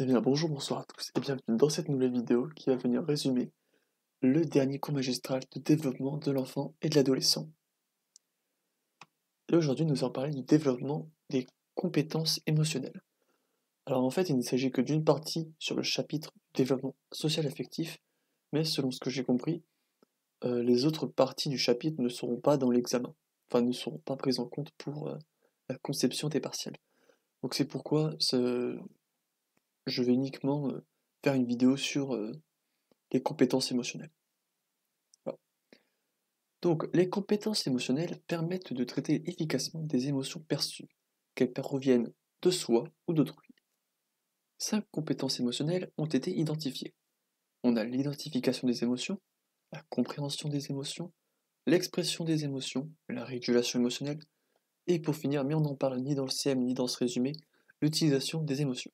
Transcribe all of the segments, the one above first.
Eh bien, bonjour, bonsoir à tous et bienvenue dans cette nouvelle vidéo qui va venir résumer le dernier cours magistral de développement de l'enfant et de l'adolescent. Et aujourd'hui, nous allons parler du développement des compétences émotionnelles. Alors en fait, il ne s'agit que d'une partie sur le chapitre développement social affectif, mais selon ce que j'ai compris, les autres parties du chapitre ne seront pas dans l'examen, enfin ne seront pas prises en compte pour la conception des partiels. Donc c'est pourquoi je vais uniquement faire une vidéo sur les compétences émotionnelles. Voilà. Donc, les compétences émotionnelles permettent de traiter efficacement des émotions perçues, qu'elles proviennent de soi ou d'autrui. 5 compétences émotionnelles ont été identifiées. On a l'identification des émotions, la compréhension des émotions, l'expression des émotions, la régulation émotionnelle, et pour finir, mais on n'en parle ni dans le CM ni dans ce résumé, l'utilisation des émotions.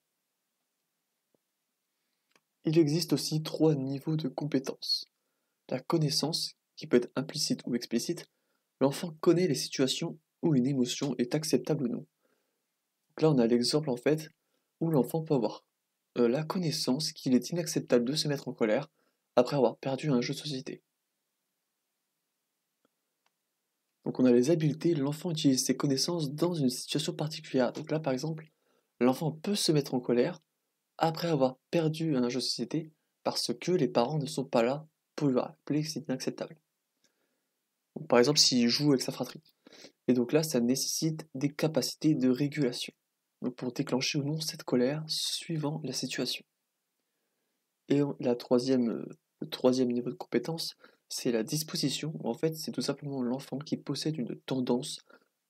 Il existe aussi 3 niveaux de compétences. La connaissance, qui peut être implicite ou explicite, l'enfant connaît les situations où une émotion est acceptable ou non. Donc là, on a l'exemple en fait où l'enfant peut avoir la connaissance qu'il est inacceptable de se mettre en colère après avoir perdu un jeu de société. Donc on a les habiletés, l'enfant utilise ses connaissances dans une situation particulière. Donc là, par exemple, l'enfant peut se mettre en colère après avoir perdu un jeu de société parce que les parents ne sont pas là pour lui rappeler que c'est inacceptable. Donc, par exemple, s'il joue avec sa fratrie. Et donc là, ça nécessite des capacités de régulation. Donc pour déclencher ou non cette colère suivant la situation. Et le troisième niveau de compétence, c'est la disposition. En fait, c'est tout simplement l'enfant qui possède une tendance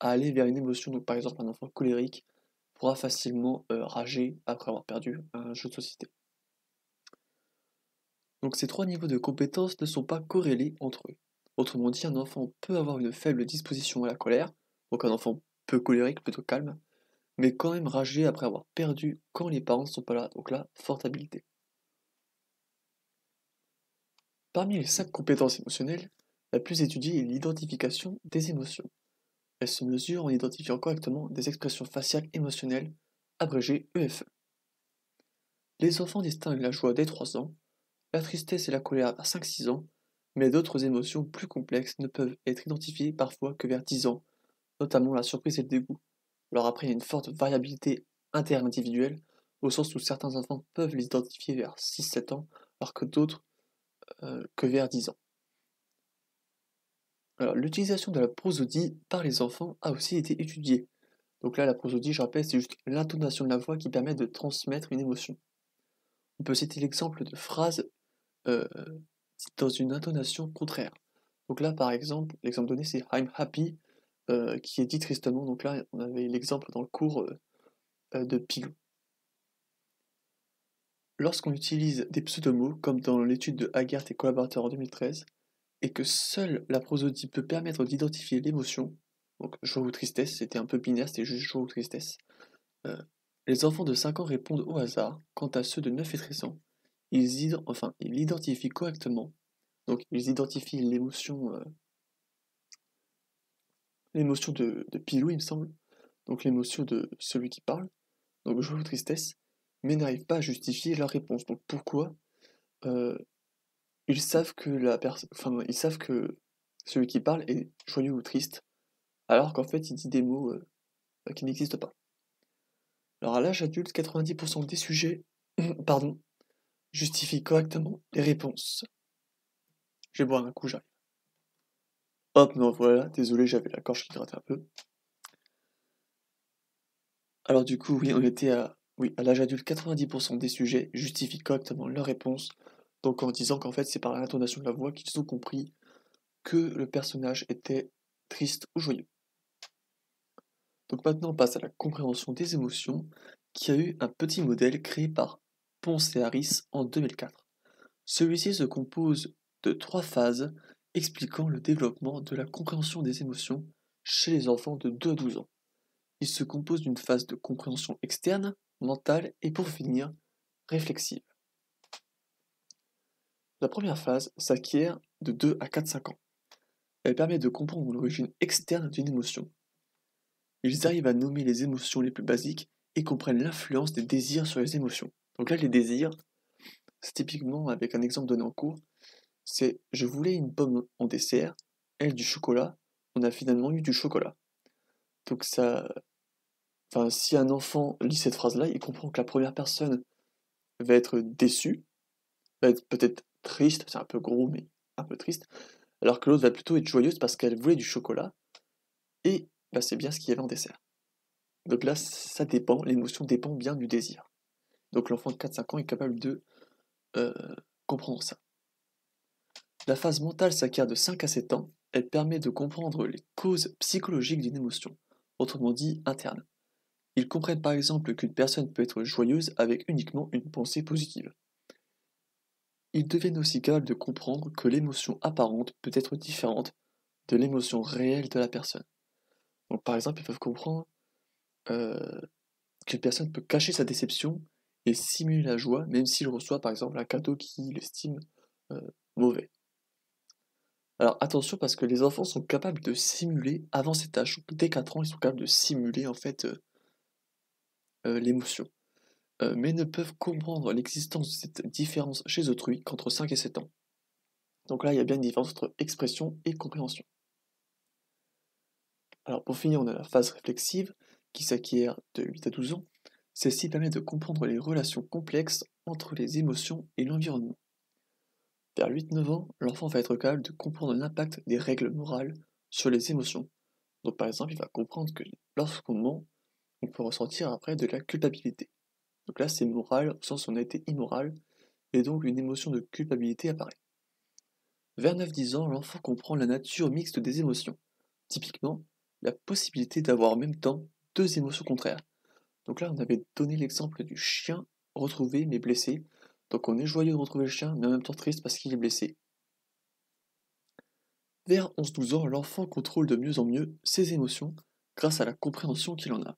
à aller vers une émotion. Donc par exemple, un enfant colérique pourra facilement rager après avoir perdu un jeu de société. Donc ces 3 niveaux de compétences ne sont pas corrélés entre eux. Autrement dit, un enfant peut avoir une faible disposition à la colère, donc un enfant peu colérique, plutôt calme, mais quand même rager après avoir perdu quand les parents ne sont pas là. Donc là, forte habileté. Parmi les 5 compétences émotionnelles, la plus étudiée est l'identification des émotions. Elle se mesure en identifiant correctement des expressions faciales émotionnelles, abrégées EFE. Les enfants distinguent la joie dès 3 ans, la tristesse et la colère vers 5-6 ans, mais d'autres émotions plus complexes ne peuvent être identifiées parfois que vers 10 ans, notamment la surprise et le dégoût. Alors après, il y a une forte variabilité interindividuelle, au sens où certains enfants peuvent les identifier vers 6-7 ans, alors que d'autres que vers 10 ans. Alors, l'utilisation de la prosodie par les enfants a aussi été étudiée. Donc là, la prosodie, je rappelle, c'est juste l'intonation de la voix qui permet de transmettre une émotion. On peut citer l'exemple de phrases euh, dites dans une intonation contraire. Donc là, par exemple, l'exemple donné, c'est I'm happy, qui est dit tristement. Donc là, on avait l'exemple dans le cours de Pilou. Lorsqu'on utilise des pseudomots, comme dans l'étude de Haggart et collaborateurs en 2013, et que seule la prosodie peut permettre d'identifier l'émotion, donc joie ou tristesse, c'était un peu binaire, c'était juste joie ou tristesse, euh, les enfants de 5 ans répondent au hasard, quant à ceux de 9 et 13 ans, ils identifient correctement, donc ils identifient l'émotion de Pilou, il me semble, donc l'émotion de celui qui parle, donc joie ou tristesse, mais n'arrivent pas à justifier leur réponse. Donc pourquoi euh, ils savent que ils savent que celui qui parle est joyeux ou triste, alors qu'en fait il dit des mots qui n'existent pas. Alors à l'âge adulte, 90% des sujets, pardon, justifient correctement les réponses. Je vais boire un coup, j'arrive. Hop, non, voilà, désolé, j'avais la gorge qui grattait un peu. Alors du coup, oui, à l'âge adulte, 90% des sujets justifient correctement leurs réponses, donc en disant qu'en fait c'est par l'intonation de la voix qu'ils ont compris que le personnage était triste ou joyeux. Donc maintenant on passe à la compréhension des émotions, qui a eu un petit modèle créé par Ponce et Harris en 2004. Celui-ci se compose de 3 phases expliquant le développement de la compréhension des émotions chez les enfants de 2 à 12 ans. Il se compose d'une phase de compréhension externe, mentale et pour finir, réflexive. La première phase s'acquiert de 2 à 4-5 ans. Elle permet de comprendre l'origine externe d'une émotion. Ils arrivent à nommer les émotions les plus basiques et comprennent l'influence des désirs sur les émotions. Donc là, les désirs, c'est typiquement avec un exemple donné en cours, c'est je voulais une pomme en dessert, elle du chocolat, on a finalement eu du chocolat. Donc ça, enfin, si un enfant lit cette phrase-là, il comprend que la première personne va être déçue, va être peut-être triste, c'est un peu gros, mais un peu triste, alors que l'autre va plutôt être joyeuse parce qu'elle voulait du chocolat, et bah, c'est bien ce qu'il y avait en dessert. Donc là, ça dépend, l'émotion dépend bien du désir. Donc l'enfant de 4-5 ans est capable de euh, comprendre ça. La phase mentale s'acquiert de 5 à 7 ans, elle permet de comprendre les causes psychologiques d'une émotion, autrement dit interne. Ils comprennent par exemple qu'une personne peut être joyeuse avec uniquement une pensée positive. Ils deviennent aussi capables de comprendre que l'émotion apparente peut être différente de l'émotion réelle de la personne. Donc par exemple, ils peuvent comprendre euh, qu'une personne peut cacher sa déception et simuler la joie, même s'il reçoit par exemple un cadeau qu'il estime euh, mauvais. Alors attention parce que les enfants sont capables de simuler avant cet âge. Dès 4 ans, ils sont capables de simuler en fait l'émotion. Mais ne peuvent comprendre l'existence de cette différence chez autrui qu'entre 5 et 7 ans. Donc là, il y a bien une différence entre expression et compréhension. Alors pour finir, on a la phase réflexive qui s'acquiert de 8 à 12 ans. Celle-ci permet de comprendre les relations complexes entre les émotions et l'environnement. Vers 8-9 ans, l'enfant va être capable de comprendre l'impact des règles morales sur les émotions. Donc par exemple, il va comprendre que lorsqu'on ment, on peut ressentir après de la culpabilité. Donc là, c'est moral au sens où on a été immoral, et donc une émotion de culpabilité apparaît. Vers 9-10 ans, l'enfant comprend la nature mixte des émotions. Typiquement, la possibilité d'avoir en même temps deux émotions contraires. Donc là, on avait donné l'exemple du chien retrouvé mais blessé. Donc on est joyeux de retrouver le chien, mais en même temps triste parce qu'il est blessé. Vers 11-12 ans, l'enfant contrôle de mieux en mieux ses émotions grâce à la compréhension qu'il en a.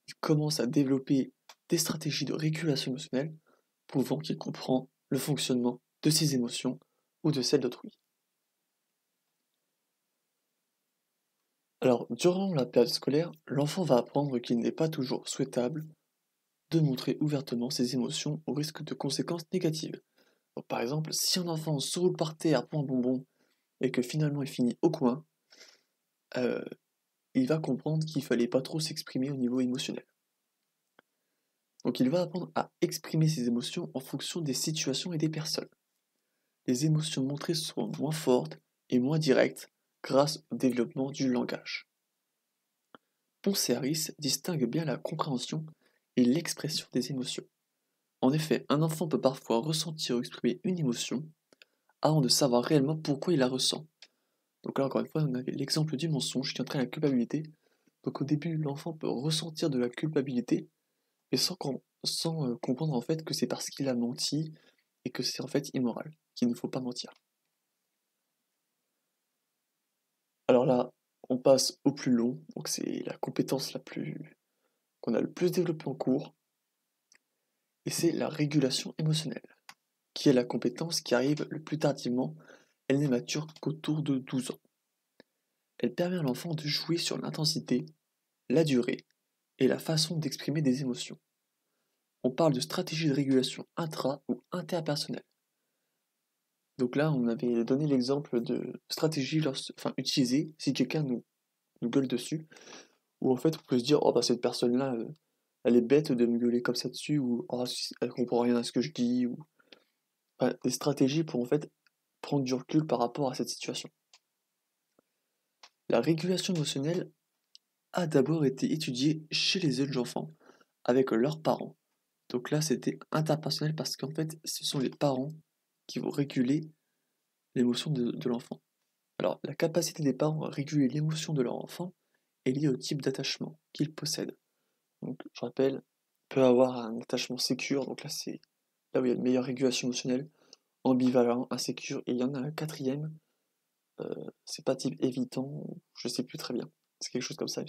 Il commence à développer des stratégies de régulation émotionnelle, prouvant qu'il comprend le fonctionnement de ses émotions ou de celles d'autrui. Alors, durant la période scolaire, l'enfant va apprendre qu'il n'est pas toujours souhaitable de montrer ouvertement ses émotions au risque de conséquences négatives. Donc, par exemple, si un enfant se roule par terre pour un bonbon et que finalement il finit au coin, euh, il va comprendre qu'il fallait pas trop s'exprimer au niveau émotionnel. Donc il va apprendre à exprimer ses émotions en fonction des situations et des personnes. Les émotions montrées seront moins fortes et moins directes grâce au développement du langage. Ponce et Harris distinguent bien la compréhension et l'expression des émotions. En effet, un enfant peut parfois ressentir ou exprimer une émotion avant de savoir réellement pourquoi il la ressent. Donc là, encore une fois, on avait l'exemple du mensonge qui entraîne la culpabilité. Donc au début, l'enfant peut ressentir de la culpabilité, mais sans comprendre en fait que c'est parce qu'il a menti et que c'est en fait immoral, qu'il ne faut pas mentir. Alors là, on passe au plus long, donc c'est la compétence la plus qu'on a le plus développée en cours, et c'est la régulation émotionnelle, qui est la compétence qui arrive le plus tardivement, elle n'est mature qu'autour de 12 ans. Elle permet à l'enfant de jouer sur l'intensité, la durée et la façon d'exprimer des émotions. On parle de stratégie de régulation intra- ou interpersonnelle. Donc là, on avait donné l'exemple de stratégie utilisée si quelqu'un nous gueule dessus, où en fait on peut se dire, oh bah cette personne-là, elle est bête de me gueuler comme ça dessus, ou oh, elle comprend rien à ce que je dis, ou enfin, des stratégies pour en fait prendre du recul par rapport à cette situation. La régulation émotionnelle a d'abord été étudiée chez les jeunes enfants, avec leurs parents. Donc là, c'était interpersonnel parce qu'en fait, ce sont les parents qui vont réguler l'émotion de l'enfant. Alors, la capacité des parents à réguler l'émotion de leur enfant est liée au type d'attachement qu'ils possèdent. Donc, je rappelle, peut avoir un attachement sécure, donc là, c'est là où il y a une meilleure régulation émotionnelle, ambivalent, insécure, et il y en a un quatrième, c'est pas type évitant, je sais plus très bien. C'est quelque chose comme ça.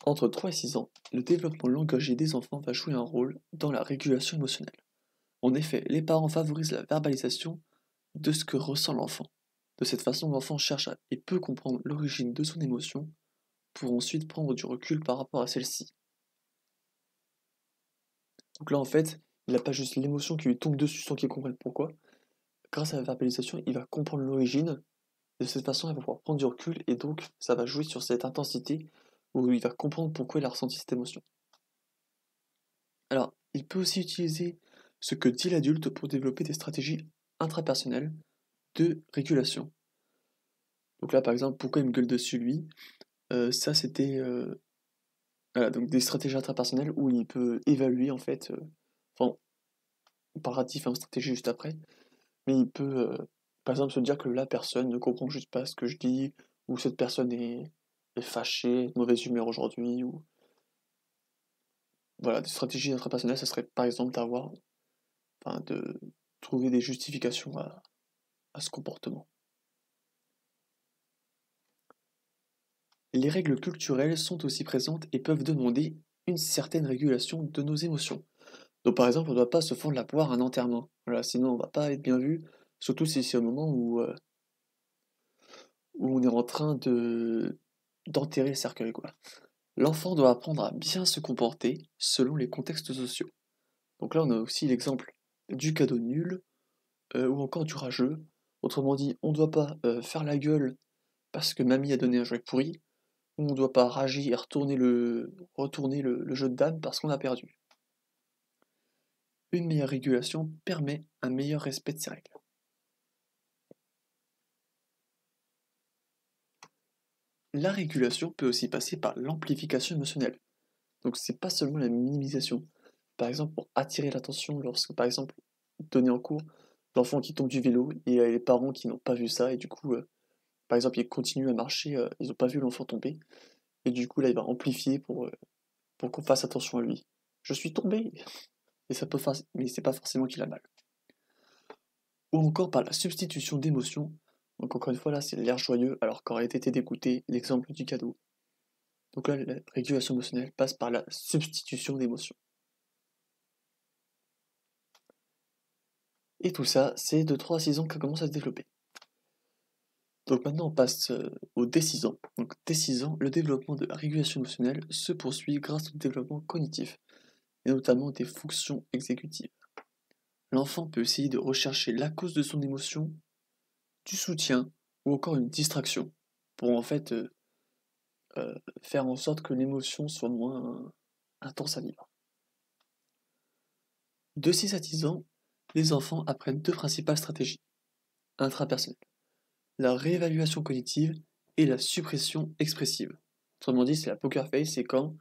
Entre 3 et 6 ans, le développement langagier des enfants va jouer un rôle dans la régulation émotionnelle. En effet, les parents favorisent la verbalisation de ce que ressent l'enfant. De cette façon, l'enfant cherche et peut comprendre l'origine de son émotion pour ensuite prendre du recul par rapport à celle-ci. Donc là, en fait, il n'a pas juste l'émotion qui lui tombe dessus sans qu'il comprenne pourquoi. Grâce à la verbalisation, il va comprendre l'origine. De cette façon, il va pouvoir prendre du recul et donc ça va jouer sur cette intensité où il va comprendre pourquoi il a ressenti cette émotion. Alors, il peut aussi utiliser ce que dit l'adulte pour développer des stratégies intrapersonnelles de régulation. Donc là, par exemple, pourquoi il me gueule dessus lui? Ça, c'était voilà, donc des stratégies intrapersonnelles où il peut évaluer en fait. Enfin, on parlera de différentes stratégies juste après, mais il peut, par exemple, se dire que la personne ne comprend juste pas ce que je dis, ou cette personne est fâchée, de mauvaise humeur aujourd'hui, ou voilà, des stratégies intrapersonnelles, ça serait par exemple enfin, de trouver des justifications à ce comportement. Les règles culturelles sont aussi présentes et peuvent demander une certaine régulation de nos émotions. Donc par exemple, on ne doit pas se fendre la poire à un enterrement. Voilà, sinon on va pas être bien vu, surtout si c'est au moment où on est en train d'enterrer le cercueil, quoi. L'enfant doit apprendre à bien se comporter selon les contextes sociaux. Donc là, on a aussi l'exemple du cadeau nul ou encore du rageux. Autrement dit, on ne doit pas faire la gueule parce que mamie a donné un jouet pourri, ou on ne doit pas rager et retourner le jeu de dames parce qu'on a perdu. Une meilleure régulation permet un meilleur respect de ces règles. La régulation peut aussi passer par l'amplification émotionnelle. Donc c'est pas seulement la minimisation. Par exemple, pour attirer l'attention lorsque, par exemple, donné en cours, l'enfant qui tombe du vélo et les parents qui n'ont pas vu ça et du coup, par exemple, ils continuent à marcher, ils n'ont pas vu l'enfant tomber et du coup là, il va amplifier pour qu'on fasse attention à lui. Je suis tombé et ça peut faire, mais c'est pas forcément qu'il a mal. Ou encore par la substitution d'émotions. Donc encore une fois là, c'est l'air joyeux alors qu'aurait été dégoûté, l'exemple du cadeau. Donc là, la régulation émotionnelle passe par la substitution d'émotions. Et tout ça, c'est de 3 à 6 ans que ça commence à se développer. Donc maintenant, on passe aux dès 6 ans. Donc dès 6 ans, le développement de la régulation émotionnelle se poursuit grâce au développement cognitif, et notamment des fonctions exécutives. L'enfant peut essayer de rechercher la cause de son émotion, du soutien, ou encore une distraction, pour en fait faire en sorte que l'émotion soit moins intense à vivre. De 6 à 10 ans, les enfants apprennent deux principales stratégies intrapersonnelles, la réévaluation cognitive et la suppression expressive. Autrement dit, c'est la poker face, c'est quand,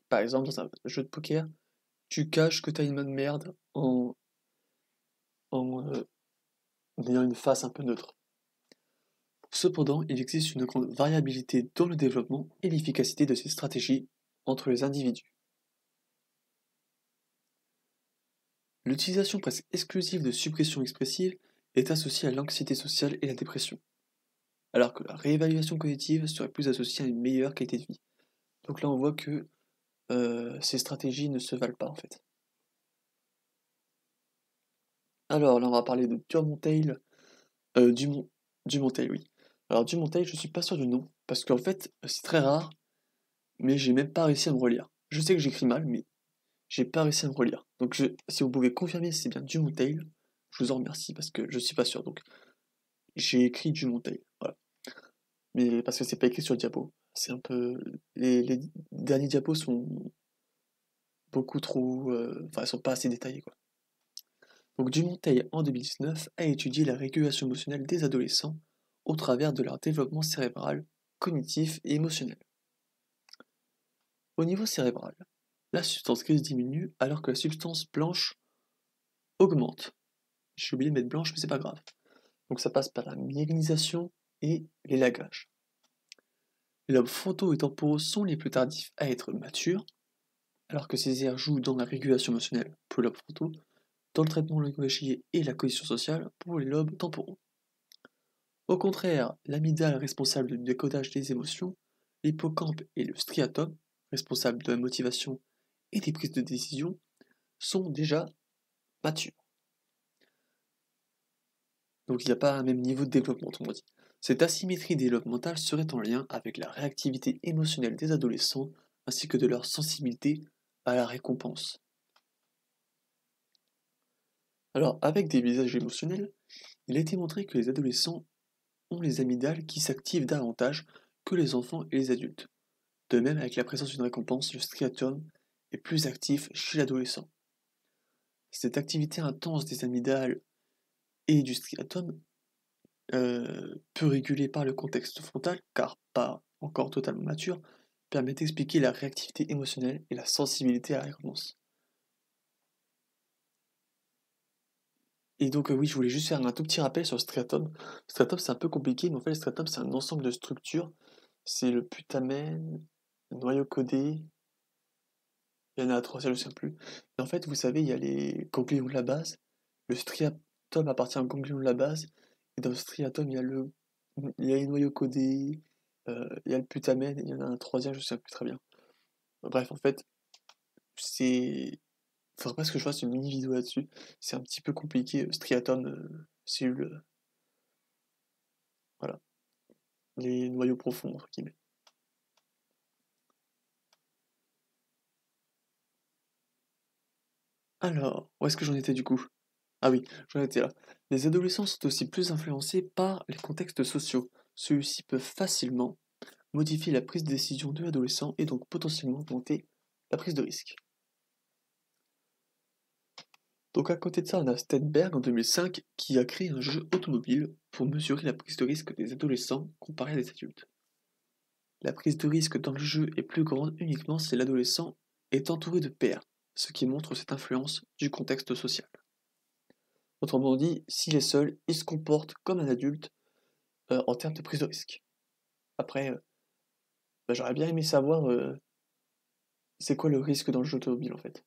par exemple, dans un jeu de poker, tu caches que tu as une main de merde en ayant une face un peu neutre. Cependant, il existe une grande variabilité dans le développement et l'efficacité de ces stratégies entre les individus. L'utilisation presque exclusive de suppression expressive est associée à l'anxiété sociale et la dépression, alors que la réévaluation cognitive serait plus associée à une meilleure qualité de vie. Donc là, on voit que ces stratégies ne se valent pas en fait. Alors là, on va parler de Dumonteil, euh, Dumont, Dumonteil, oui. Alors Dumonteil, je suis pas sûr du nom, parce qu'en fait, c'est très rare, mais j'ai même pas réussi à me relire. Je sais que j'écris mal, mais j'ai pas réussi à me relire. Donc si vous pouvez confirmer si c'est bien Dumonteil, je vous en remercie, parce que je suis pas sûr. Donc j'ai écrit Dumonteil, voilà. Mais parce que c'est pas écrit sur le diapo. C'est un peu. Les derniers diapos sont beaucoup trop. Enfin, ils sont pas assez détaillés, quoi. Donc Dumonteil, en 2019, a étudié la régulation émotionnelle des adolescents au travers de leur développement cérébral, cognitif et émotionnel. Au niveau cérébral, la substance grise diminue alors que la substance blanche augmente. J'ai oublié de mettre blanche, mais c'est pas grave. Donc ça passe par la myélinisation et l'élagage. Les lobes frontaux et temporaux sont les plus tardifs à être matures, alors que ces aires jouent dans la régulation émotionnelle pour les lobes frontaux, dans le traitement langagier et la cohésion sociale pour les lobes temporaux. Au contraire, l'amygdale responsable du décodage des émotions, l'hippocampe et le striatum, responsables de la motivation et des prises de décision, sont déjà matures. Donc il n'y a pas un même niveau de développement, autrement dit. Cette asymétrie développementale serait en lien avec la réactivité émotionnelle des adolescents ainsi que de leur sensibilité à la récompense. Alors, avec des visages émotionnels, il a été montré que les adolescents ont les amygdales qui s'activent davantage que les enfants et les adultes. De même, avec la présence d'une récompense, le striatum est plus actif chez l'adolescent. Cette activité intense des amygdales et du striatum, peu régulée par le contexte frontal, car pas encore totalement mature, permet d'expliquer la réactivité émotionnelle et la sensibilité à la récompense. Et donc oui, je voulais juste faire un tout petit rappel sur le striatum. Le striatum, c'est un peu compliqué, mais en fait, le striatum, c'est un ensemble de structures. C'est le putamen, le noyau codé, il y en a trois, je ne sais plus. Et en fait, vous savez, il y a les ganglions de la base. Le striatum appartient aux ganglions de la base. Et dans le striatum, il y a les noyaux codés, il y a le putamen, et il y en a un troisième, je ne sais plus très bien. Bref, en fait, c'est... Faudrait presque que je fasse une mini vidéo là-dessus. C'est un petit peu compliqué, striatum, cellule, voilà. Les noyaux profonds, entre guillemets. Alors, où est-ce que j'en étais du coup? Ah oui, j'en étais là. Les adolescents sont aussi plus influencés par les contextes sociaux. Ceux-ci peuvent facilement modifier la prise de décision de l'adolescent et donc potentiellement augmenter la prise de risque. Donc à côté de ça, on a Stenberg en 2005 qui a créé un jeu automobile pour mesurer la prise de risque des adolescents comparée à des adultes. La prise de risque dans le jeu est plus grande uniquement si l'adolescent est entouré de pairs, ce qui montre cette influence du contexte social. Autrement dit, s'il est seul, il se comporte comme un adulte en termes de prise de risque. Après, bah, j'aurais bien aimé savoir c'est quoi le risque dans le jeu automobile en fait.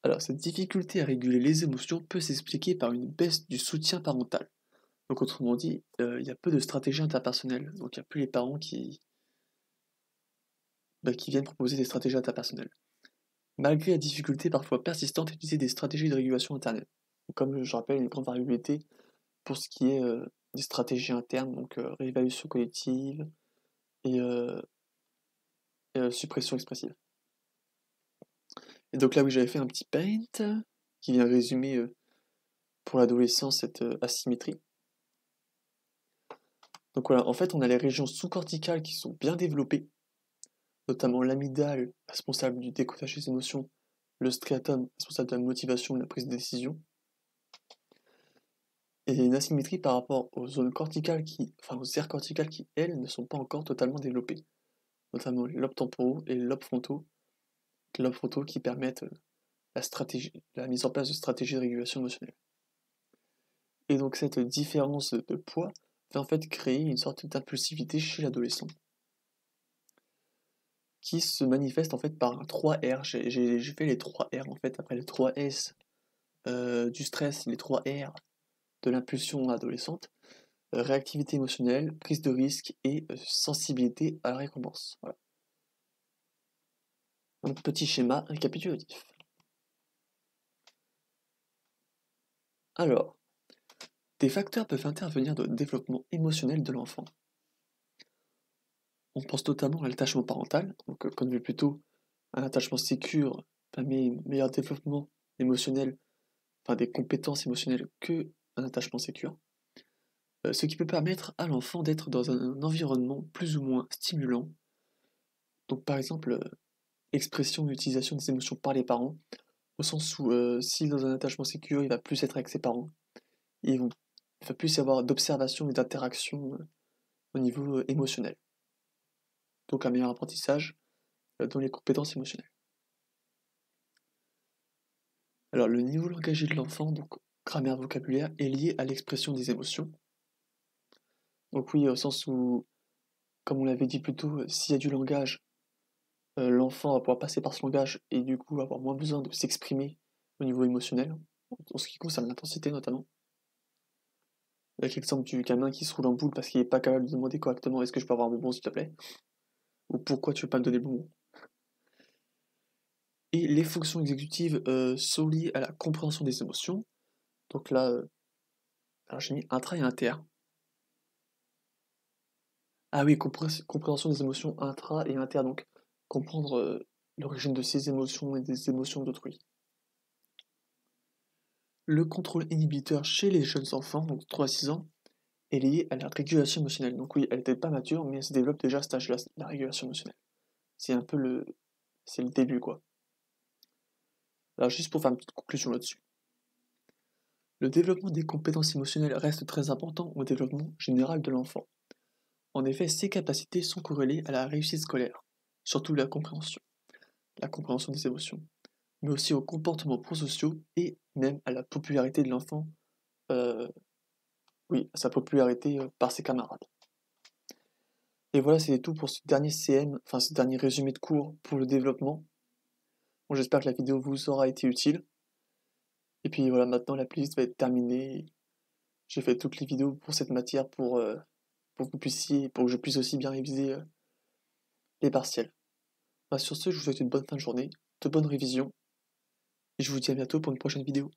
Alors, cette difficulté à réguler les émotions peut s'expliquer par une baisse du soutien parental. Donc, autrement dit, il y a peu de stratégies interpersonnelles. Donc, il n'y a plus les parents qui viennent proposer des stratégies interpersonnelles. Malgré la difficulté parfois persistante à utiliser des stratégies de régulation interne. Comme je rappelle, une grande variabilité pour ce qui est des stratégies internes, donc réévaluation collective et, suppression expressive. Et donc là, oui, j'avais fait un petit paint qui vient résumer pour l'adolescence cette asymétrie. Donc voilà, en fait, on a les régions sous-corticales qui sont bien développées, notamment l'amygdale, responsable du décodage des émotions, le striatum, responsable de la motivation et de la prise de décision, et une asymétrie par rapport aux zones corticales enfin aux aires corticales qui, elles, ne sont pas encore totalement développées, notamment les lobes temporaux et les lobes frontaux qui permettent la mise en place de stratégies de régulation émotionnelle. Et donc cette différence de poids va en fait créer une sorte d'impulsivité chez l'adolescent qui se manifeste en fait par un 3R. J'ai fait les 3 R en fait, après les 3 S du stress, les 3 R de l'impulsion adolescente, réactivité émotionnelle, prise de risque et sensibilité à la récompense. Voilà. Un petit schéma récapitulatif. Alors, des facteurs peuvent intervenir dans le développement émotionnel de l'enfant. On pense notamment à l'attachement parental, donc comme vu plus tôt, un attachement sécure permet un meilleur développement émotionnel, enfin des compétences émotionnelles que un attachement sécure. Ce qui peut permettre à l'enfant d'être dans un environnement plus ou moins stimulant. Donc par exemple, expression et utilisation des émotions par les parents, au sens où s'il est dans un attachement sécure, il va plus être avec ses parents, il va plus y avoir d'observation et d'interaction au niveau émotionnel. Donc un meilleur apprentissage dans les compétences émotionnelles. Alors le niveau langagier de l'enfant, donc grammaire vocabulaire, est lié à l'expression des émotions. Donc oui, au sens où, comme on l'avait dit plus tôt, s'il y a du langage, l'enfant va pouvoir passer par ce langage et du coup avoir moins besoin de s'exprimer au niveau émotionnel, en ce qui concerne l'intensité notamment. Avec l'exemple du gamin qui se roule en boule parce qu'il n'est pas capable de demander correctement est-ce que je peux avoir un bonbon s'il te plaît? Ou pourquoi tu veux pas me donner le bonbon? Et les fonctions exécutives sont liées à la compréhension des émotions. Donc là, alors j'ai mis intra et inter. Ah oui, compréhension des émotions intra et inter, donc comprendre l'origine de ses émotions et des émotions d'autrui. Le contrôle inhibiteur chez les jeunes enfants, donc 3 à 6 ans, est lié à la régulation émotionnelle. Donc oui, elle n'était pas mature, mais elle se développe déjà à cet âge-là, la régulation émotionnelle. C'est un peu c'est le début, quoi. Alors juste pour faire une petite conclusion là-dessus. Le développement des compétences émotionnelles reste très important au développement général de l'enfant. En effet, ces capacités sont corrélées à la réussite scolaire, surtout la compréhension des émotions, mais aussi aux comportements prosociaux et même à la popularité de l'enfant, euh, oui, à sa popularité par ses camarades. Et voilà, c'est tout pour ce dernier CM, enfin ce dernier résumé de cours pour le développement. Bon, j'espère que la vidéo vous aura été utile. Et puis voilà, maintenant la playlist va être terminée. J'ai fait toutes les vidéos pour cette matière pour que vous puissiez, pour que je puisse aussi bien réviser les partiels. Bah, sur ce, je vous souhaite une bonne fin de journée, de bonnes révisions, et je vous dis à bientôt pour une prochaine vidéo.